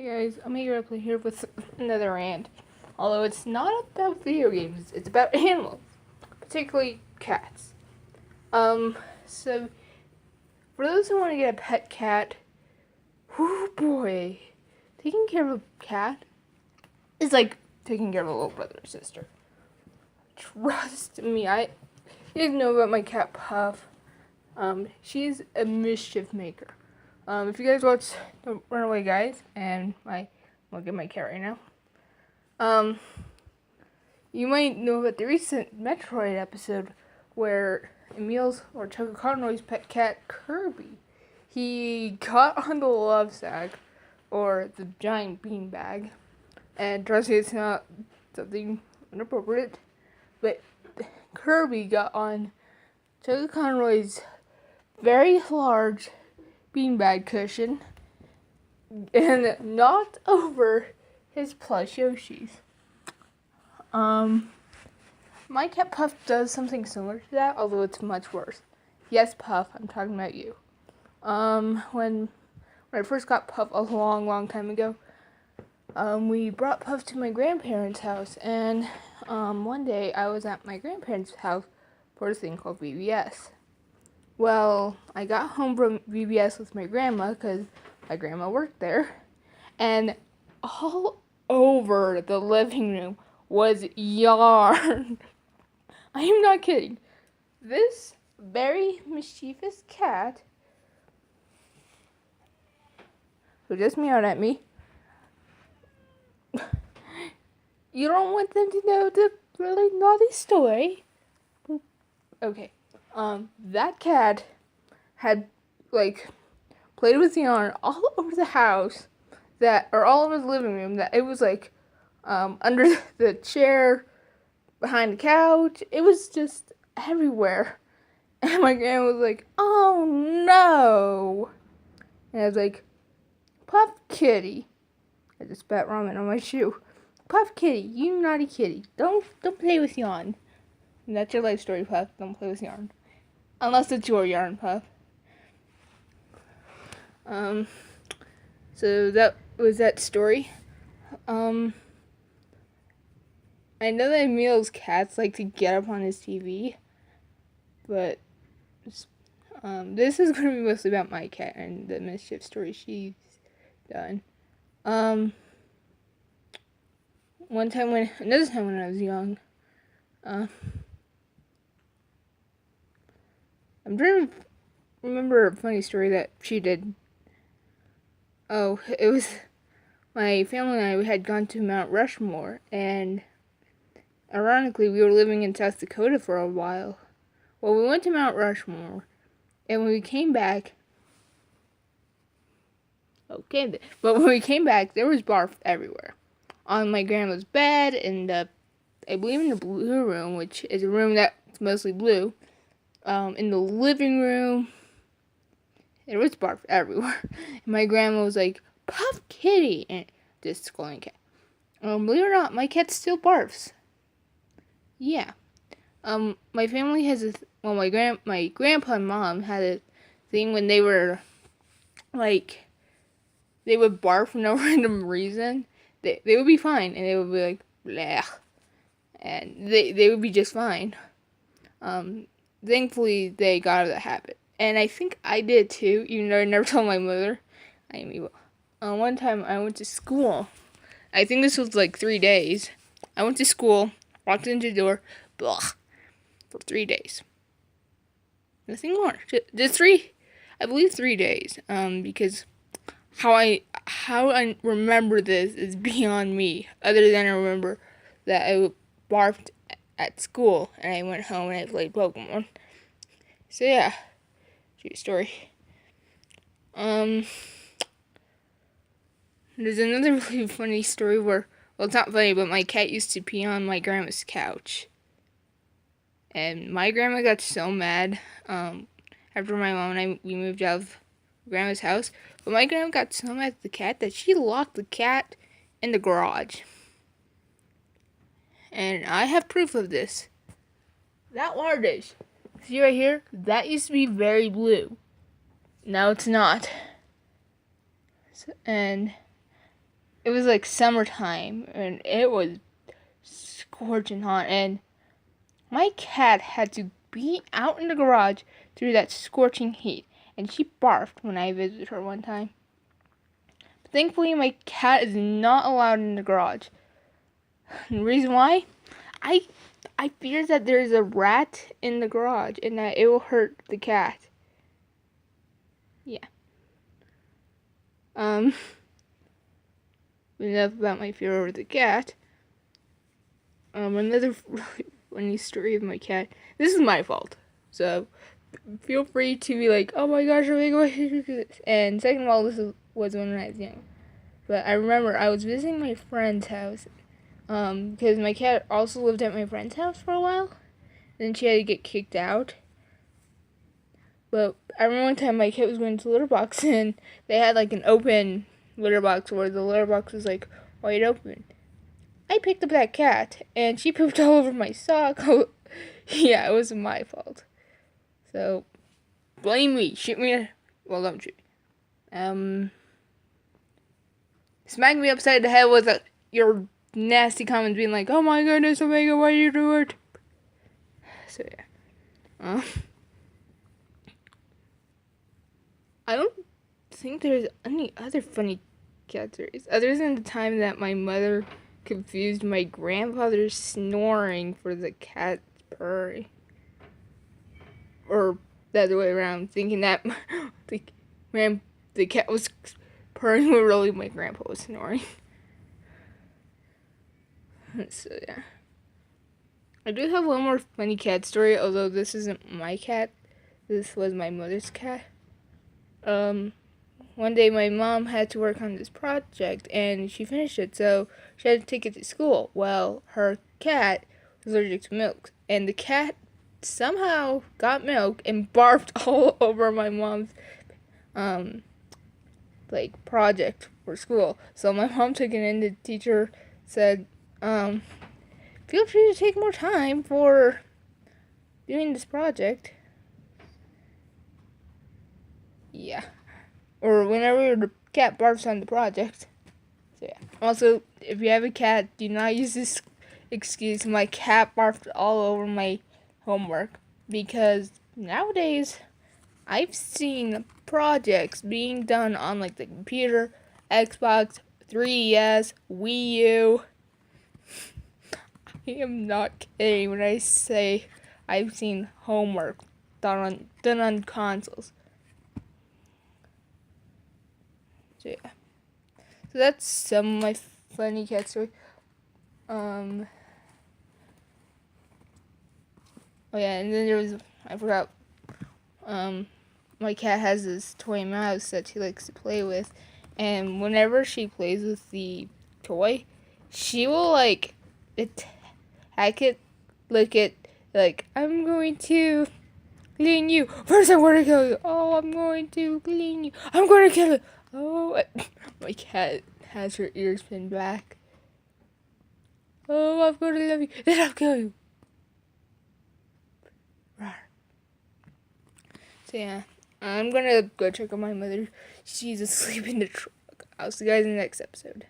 guys, I'm here with another rant. Although it's not about video games, it's about animals, particularly cats. So for those who want to get a pet cat, whoo boy, taking care of a cat is like taking care of a little brother or sister. Trust me, you guys know about my cat Puff. She's a mischief maker. If you guys watch The Runaway Guys, and I'll get my cat right now. You might know about the recent Metroid episode where Emil's or Choco Conroy's pet cat Kirby, he got on the love sack or the giant beanbag, and trust me, it's not something inappropriate, but Kirby got on Choco Conroy's very large beanbag cushion and knocked over his plush Yoshis. My cat Puff does something similar to that, although it's much worse. Yes, Puff, I'm talking about you. When I first got Puff a long time ago, we brought Puff to my grandparents' house, and one day I was at my grandparents' house for a thing called VBS. Well, I got home from VBS with my grandma because my grandma worked there, and all over the living room was yarn. I am not kidding. This very mischievous cat, who just meowed at me, you don't want them to know the really naughty story. Okay. That cat had, played with yarn all over the house, all over the living room, that it was, under the chair, behind the couch. It was just everywhere. And my grandma was like, "Oh, no." And I was like, "Puff Kitty." I just spat ramen on my shoe. "Puff Kitty, you naughty kitty. Don't play with yarn." And that's your life story, Puff. Don't play with yarn. Unless it's your yarn, Puff. So that was that story. I know that Emil's cats like to get up on his TV, but this is going to be mostly about my cat and the mischief story she's done. Another time when I was young, I'm trying to remember a funny story that she did. Oh, it was my family and I, we had gone to Mount Rushmore, and ironically, we were living in South Dakota for a while. Well, we went to Mount Rushmore, and when we came back, but when we came back, there was barf everywhere. On my grandma's bed, and I believe in the blue room, which is a room that's mostly blue. In the living room, there was barf everywhere. And my grandma was like, "Puff Kitty," and just scolding cat. Believe it or not, my cat still barfs. Yeah. My family has my grandpa and mom had a thing when they were, they would barf for no random reason. They would be fine, and they would be like, "Bleh," and they would be just fine. Thankfully, they got out of the habit. And I think I did too, even though I never told my mother. I am evil. One time I went to school. I think this was 3 days. I went to school, walked into the door, blah, for 3 days. Nothing more. Just 3, I believe 3 days. Because how I remember this is beyond me. Other than I remember that I barfed at school, and I went home and I played Pokemon. So yeah, true story. There's another really funny story where, well, it's not funny, but my cat used to pee on my grandma's couch. And my grandma got so mad, after my mom and we moved out of grandma's house. But my grandma got so mad at the cat that she locked the cat in the garage. And I have proof of this. That water dish, see right here? That used to be very blue. Now it's not. And it was like summertime, and it was scorching hot, and my cat had to be out in the garage through that scorching heat, and she barfed when I visited her one time. But thankfully, my cat is not allowed in the garage. And the reason why? I fear that there's a rat in the garage and that it will hurt the cat. Yeah. Enough about my fear over the cat. Another really funny story of my cat. This is my fault, so feel free to be like, "Oh my gosh, are we going to do this?" And second of all, was when I was young. But I remember I was visiting my friend's house, because my cat also lived at my friend's house for a while. Then she had to get kicked out. But I remember one time my cat was going to the litter box, and they had like an open litter box where the litter box was like wide open. I picked up that cat, and she pooped all over my sock. Yeah, it was my fault. So, blame me. Shoot me. Well, don't shoot. Smack me upside the head with your nasty comments being like, "Oh my goodness, Omega, why do you do it?" So, yeah. I don't think there's any other funny cat stories other than the time that my mother confused my grandfather's snoring for the cat's purring. Or the other way around, thinking that the cat was purring when really my grandpa was snoring. So, yeah. I do have one more funny cat story, although this isn't my cat. This was my mother's cat. One day my mom had to work on this project, and she finished it, so she had to take it to school. Well, her cat was allergic to milk, and the cat somehow got milk and barfed all over my mom's, project for school. So my mom took it in, the teacher said, feel free to take more time for doing this project. Yeah. Or whenever the cat barfs on the project. So, yeah. Also, if you have a cat, do not use this excuse, "My cat barfed all over my homework." Because nowadays, I've seen projects being done on like the computer, Xbox, 3DS, Wii U. I am not kidding when I say I've seen homework done on consoles. So, yeah. So that's some of my funny cat stories. Oh yeah, and then there was, I forgot, my cat has this toy mouse that she likes to play with, and whenever she plays with the toy, she will attack it, lick it, like, "I'm going to clean you. First I'm going to kill you. Oh, I'm going to clean you. I'm going to kill you. Oh," my cat has her ears pinned back. "Oh, I'm going to love you. Then I'll kill you." So, yeah. I'm going to go check on my mother. She's asleep in the truck. I'll see you guys in the next episode.